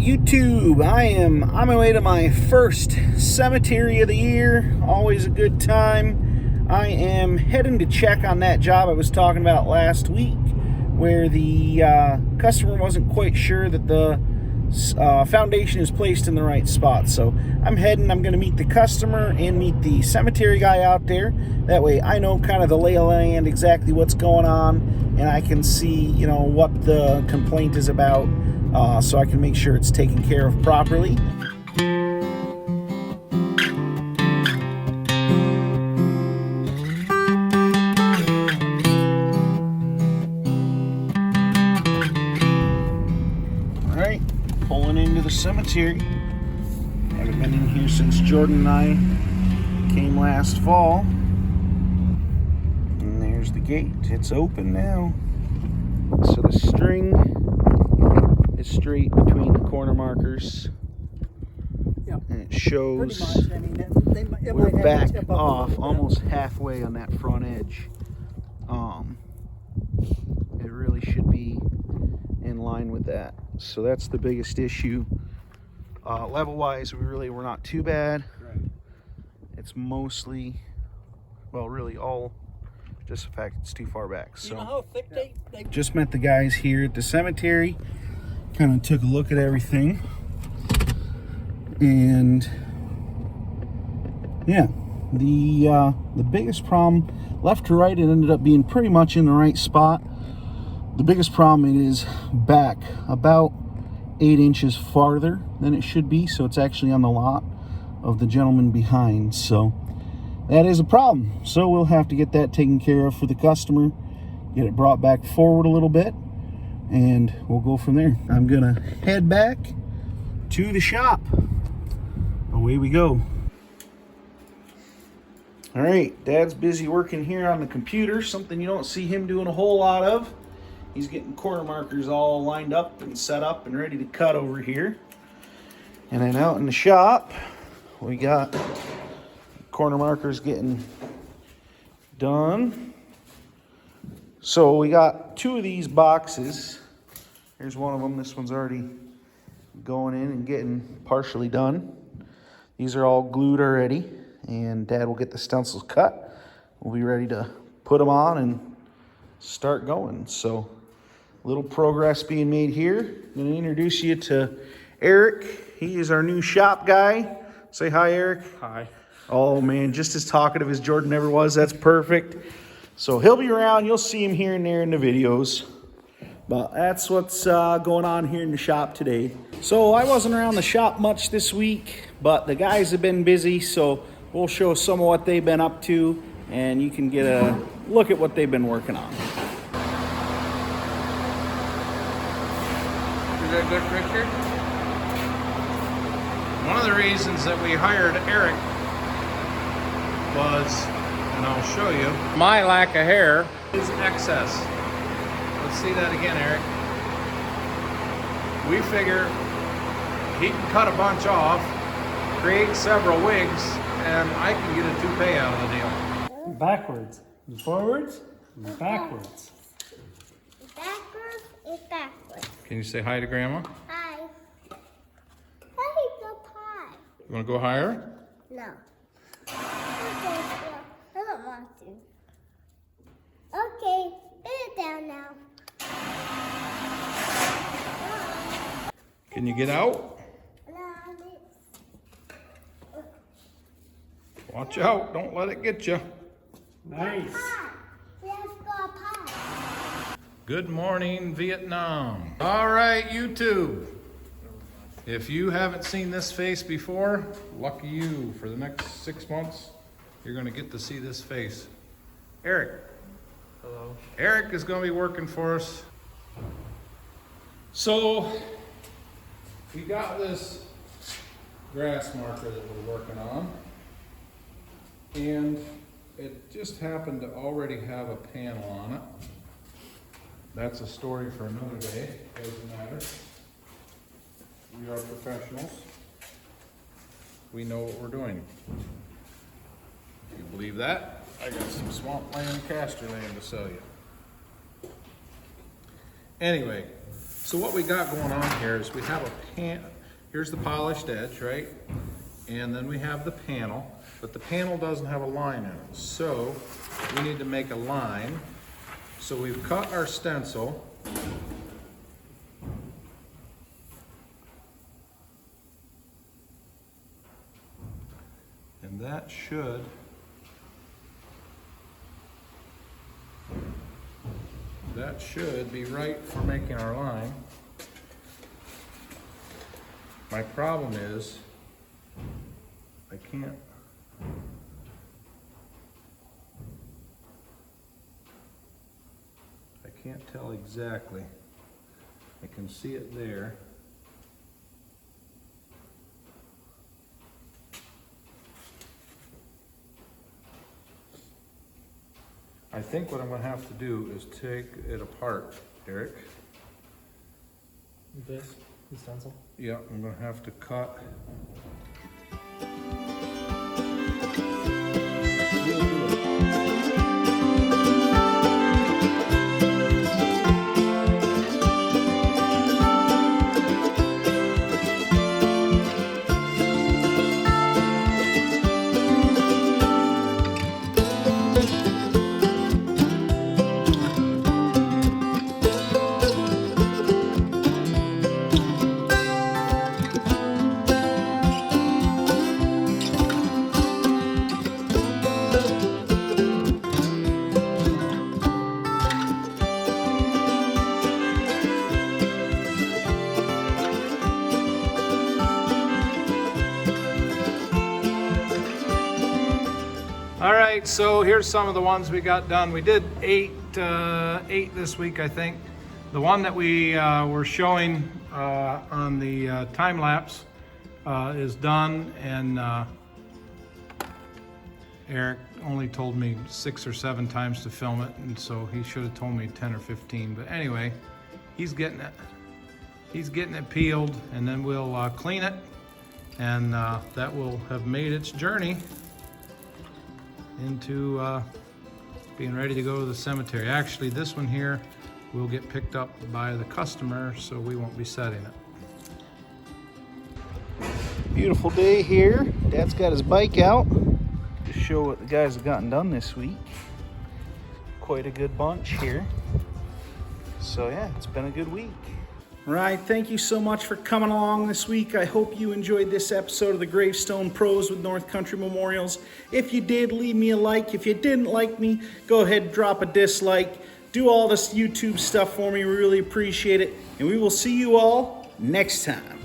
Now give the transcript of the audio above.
YouTube, I'm on my way to my first cemetery of the year. Always a good time. I am heading to check on that job I was talking about last week, where the customer wasn't quite sure that the foundation is placed in the right spot. So I'm going to meet the customer and meet the cemetery guy out there. That way I know kind of the lay of the land, exactly what's going on, and I can see, what the complaint is about, so I can make sure it's taken care of properly. Alright, pulling into the cemetery. Haven't been in here since Jordan and I came last fall. And there's the gate. It's open now. So the string is straight between the corner markers. Yep. And it shows pretty much. I mean, it we're might back have to tip up off almost halfway on that front edge. It really should be in line with that. So that's the biggest issue. Level wise, we're not too bad. Right. It's mostly, well, really all just the fact it's too far back. So you know how thick they just met the guys here at the cemetery, kind of took a look at everything, and yeah, the biggest problem, left to right, it ended up being pretty much in the right spot. The biggest problem, it is back about 8 inches farther than it should be, so it's actually on the lot of the gentleman behind. So that is a problem. So we'll have to get that taken care of for the customer, get it brought back forward a little bit, and we'll go from there. I'm gonna head back to the shop. Away we go. All right, Dad's busy working here on the computer, something you don't see him doing a whole lot of. He's getting corner markers all lined up and set up and ready to cut over here. And then out in the shop, we got corner markers getting done. So we got 2 of these boxes. Here's one of them. This one's already going in and getting partially done. These are all glued already, and Dad will get the stencils cut. We'll be ready to put them on and start going. So little progress being made here. I'm going to introduce you to Eric. He is our new shop guy. Say hi, Eric. Hi. Oh man, just as talkative as Jordan ever was. That's perfect. So he'll be around. You'll see him here and there in the videos. But that's what's going on here in the shop today. So I wasn't around the shop much this week, but the guys have been busy, so we'll show some of what they've been up to, and you can get a look at what they've been working on. Is that a good picture? One of the reasons that we hired Eric was, and I'll show you, my lack of hair is excess. Let's see that again, Eric. We figure he can cut a bunch off, create several wigs, and I can get a toupee out of the deal. backwards, and forwards, and backwards. Backwards is backwards. Can you say hi to Grandma? Hi. Hi, go pie. You want to go higher? No. I don't want to. Okay, put it down now. Can you get out? No, Watch out, don't let it get you. Nice. pie. Let's go pie. Good morning, Vietnam. All right, YouTube. If you haven't seen this face before, lucky you. For the next 6 months, you're gonna get to see this face. Eric. Hello. Eric is gonna be working for us. So, we got this grass marker that we're working on, and it just happened to already have a panel on it. That's a story for another day, doesn't matter. We are professionals. We know what we're doing. Do you believe that? I got some swampland and pasture land to sell you. Anyway, So what we got going on here is we have a here's the polished edge, right? And then we have the panel, but the panel doesn't have a line in it. So we need to make a line. So we've cut our stencil. And that should be right for making our line. My problem is I can't tell exactly. I can see it there. I think what I'm going to have to do is take it apart, Eric. This stencil? Yeah, I'm going to have to cut. All right, so here's some of the ones we got done. We did eight this week, I think. The one that we were showing on the time lapse is done, and Eric only told me 6 or 7 times to film it, and so he should have told me 10 or 15. But anyway, he's getting it. He's getting it peeled, and then we'll clean it, and that will have made its journey into being ready to go to the cemetery. Actually, this one here will get picked up by the customer, so we won't be setting it. Beautiful day here. Dad's got his bike out to show what the guys have gotten done this week. Quite a good bunch here. So yeah, it's been a good week. Right, thank you so much for coming along this week. I hope you enjoyed this episode of the Gravestone Pros with North Country Memorials. If you did, leave me a like. If you didn't like me, go ahead and drop a dislike. Do all this YouTube stuff for me. We really appreciate it. And we will see you all next time.